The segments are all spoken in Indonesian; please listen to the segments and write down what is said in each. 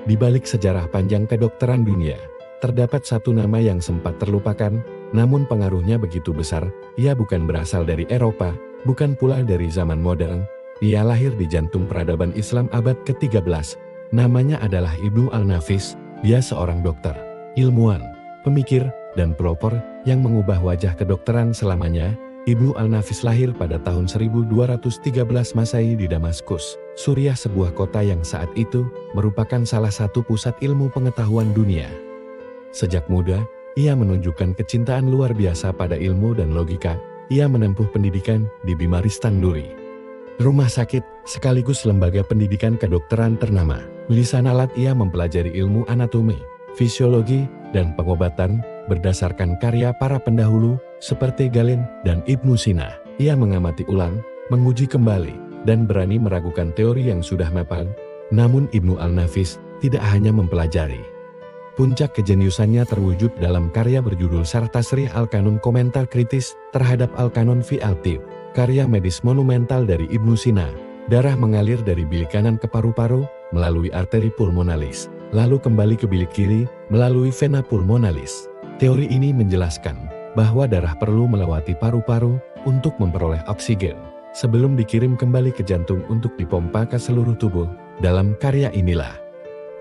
Di balik sejarah panjang kedokteran dunia, terdapat satu nama yang sempat terlupakan, namun pengaruhnya begitu besar. Ia bukan berasal dari Eropa, bukan pula dari zaman modern. Ia lahir di jantung peradaban Islam abad ke-13. Namanya adalah Ibnu Al-Nafis. Dia seorang dokter, ilmuwan, pemikir, dan pelopor yang mengubah wajah kedokteran selamanya. Ibnu Al-Nafis lahir pada tahun 1213 Masehi di Damaskus, Suriah, sebuah kota yang saat itu merupakan salah satu pusat ilmu pengetahuan dunia. Sejak muda, ia menunjukkan kecintaan luar biasa pada ilmu dan logika. Ia menempuh pendidikan di Bimaristan Duri, rumah sakit sekaligus lembaga pendidikan kedokteran ternama. Di sanalah ia mempelajari ilmu anatomi, fisiologi, dan pengobatan berdasarkan karya para pendahulu seperti Galen dan Ibnu Sina. Ia mengamati ulang, menguji kembali, dan berani meragukan teori yang sudah mapan. Namun Ibnu Al-Nafis tidak hanya mempelajari. Puncak kejeniusannya terwujud dalam karya berjudul Syarh Tasrih Al-Kanun, komentar kritis terhadap Al-Kanun fi Al-Tib, karya medis monumental dari Ibnu Sina. Darah mengalir dari bilik kanan ke paru-paru melalui arteri pulmonalis, lalu kembali ke bilik kiri melalui vena pulmonalis. Teori ini menjelaskan bahwa darah perlu melewati paru-paru untuk memperoleh oksigen, sebelum dikirim kembali ke jantung untuk dipompa ke seluruh tubuh. Dalam karya inilah,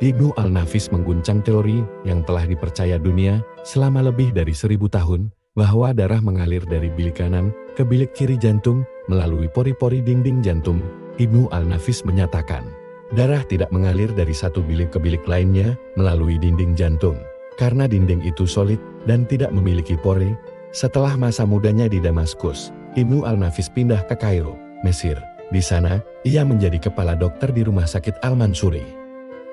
Ibnu Al-Nafis mengguncang teori yang telah dipercaya dunia selama lebih dari 1000 tahun, bahwa darah mengalir dari bilik kanan ke bilik kiri jantung melalui pori-pori dinding jantung. Ibnu Al-Nafis menyatakan, darah tidak mengalir dari satu bilik ke bilik lainnya melalui dinding jantung, karena dinding itu solid dan tidak memiliki pori. Setelah masa mudanya di Damaskus, Ibnu Al-Nafis pindah ke Kairo, Mesir. Di sana, ia menjadi kepala dokter di Rumah Sakit Al-Mansuri,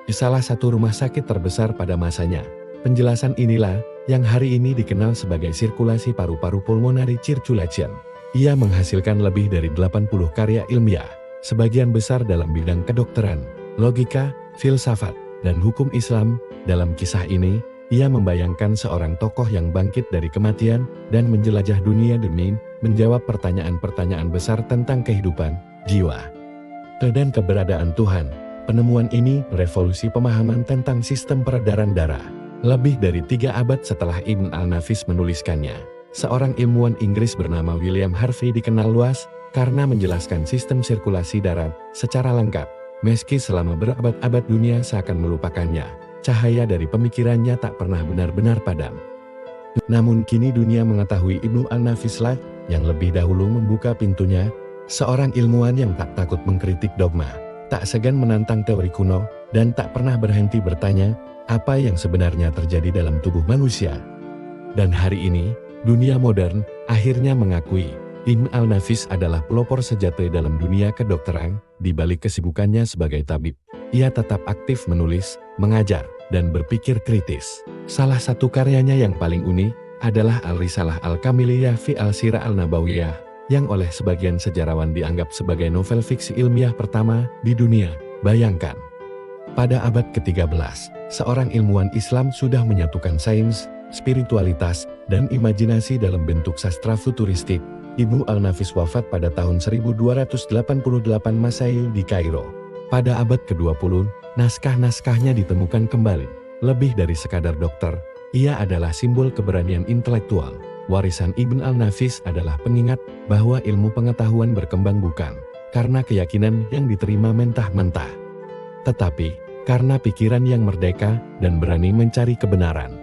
di salah satu rumah sakit terbesar pada masanya. Penjelasan inilah yang hari ini dikenal sebagai sirkulasi paru-paru pulmonary circulation. Ia menghasilkan lebih dari 80 karya ilmiah, sebagian besar dalam bidang kedokteran, logika, filsafat, dan hukum Islam. Dalam kisah ini, ia membayangkan seorang tokoh yang bangkit dari kematian dan menjelajah dunia demi menjawab pertanyaan-pertanyaan besar tentang kehidupan, jiwa, dan keberadaan Tuhan. Penemuan ini merevolusi pemahaman tentang sistem peredaran darah. Lebih dari 3 abad setelah Ibnu Al-Nafis menuliskannya, seorang ilmuwan Inggris bernama William Harvey dikenal luas karena menjelaskan sistem sirkulasi darah secara lengkap. Meski selama berabad-abad dunia seakan melupakannya, cahaya dari pemikirannya tak pernah benar-benar padam. Namun kini dunia mengetahui Ibnu Al-Nafislah yang lebih dahulu membuka pintunya, seorang ilmuwan yang tak takut mengkritik dogma, tak segan menantang teori kuno, dan tak pernah berhenti bertanya, apa yang sebenarnya terjadi dalam tubuh manusia. Dan hari ini, dunia modern akhirnya mengakui Ibnu Al-Nafis adalah pelopor sejati dalam dunia kedokteran. Di balik kesibukannya sebagai tabib, ia tetap aktif menulis, mengajar, dan berpikir kritis. Salah satu karyanya yang paling unik adalah Al-Risalah Al-Kamiliyah fi Al-Sirah Al-Nabawiyah, yang oleh sebagian sejarawan dianggap sebagai novel fiksi ilmiah pertama di dunia. Bayangkan, pada abad ke-13, seorang ilmuwan Islam sudah menyatukan sains, spiritualitas, dan imajinasi dalam bentuk sastra futuristik. Ibnu Al-Nafis wafat pada tahun 1288 Masehi di Kairo. Pada abad ke-20, naskah-naskahnya ditemukan kembali. Lebih dari sekadar dokter, ia adalah simbol keberanian intelektual. Warisan Ibnu Al-Nafis adalah pengingat bahwa ilmu pengetahuan berkembang bukan karena keyakinan yang diterima mentah-mentah, tetapi karena pikiran yang merdeka dan berani mencari kebenaran.